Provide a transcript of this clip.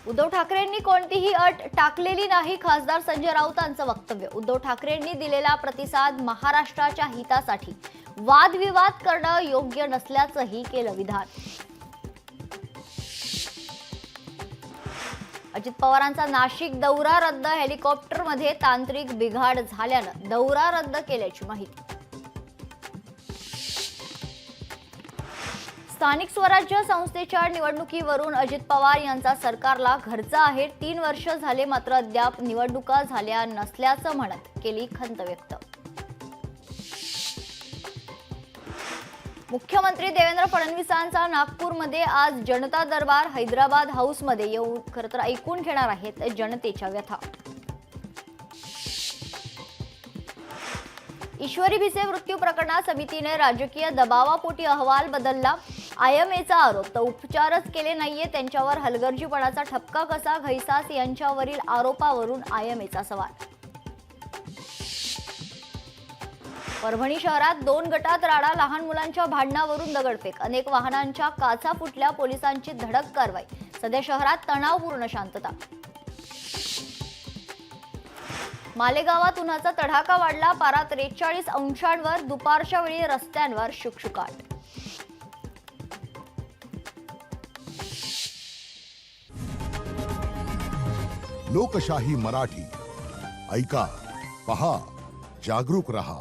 उद्धव ठाकरेंनी कोणतीही अट टाकलेली नाही. खासदार संजय राऊतांचं वक्तव्य. उद्धव ठाकरेंनी दिलेला प्रतिसाद महाराष्ट्राच्या हितासाठी वादविवाद करणं योग्य नसल्याचंही केलं विधान. अजित पवारांचा नाशिक दौरा रद्द. हेलिकॉप्टरमध्ये तांत्रिक बिघाड झाल्यानं दौरा रद्द केल्याची माहिती. स्थानिक स्वराज्य संस्थेच्या निवडणुकीवरून अजित पवार यांचा सरकारला घरचा आहे. 3 वर्ष झाले मात्र अद्याप निवडणुका झाल्या नसल्याचं म्हणत केली खंत व्यक्त. मुख्यमंत्री देवेंद्र फडणवीसांचा नागपूरमध्ये आज जनता दरबार. हैदराबाद हाऊसमध्ये येऊन खरं तर ऐकून घेणार आहेत जनतेच्या व्यथा. ईश्वरी भिसे मृत्यू प्रकरणात समितीने राजकीय दबावापोटी अहवाल बदलला. आयएमएचा आरोप तर उपचारच केले नाहीये. त्यांच्यावर हलगर्जीपणाचा ठपका कसा? घैसास यांच्यावरील आरोपावरून आयएमएचा सवाल. परभणी शहरात 2 गटात राडा. लहान मुलांच्या भांडणावरून दगडफेक. अनेक वाहनांच्या काचा फुटल्या. पोलिसांची धडक कारवाई. सध्या शहरात तणावपूर्ण शांतता. मालेगावात उन्हाचा तडाखा वाढला. पारा 43 अंशांवर. दुपारच्या वेळी रस्त्यांवर शुकशुकाट. लोकशाही मराठी ऐका, पहा, जागरूक रहा.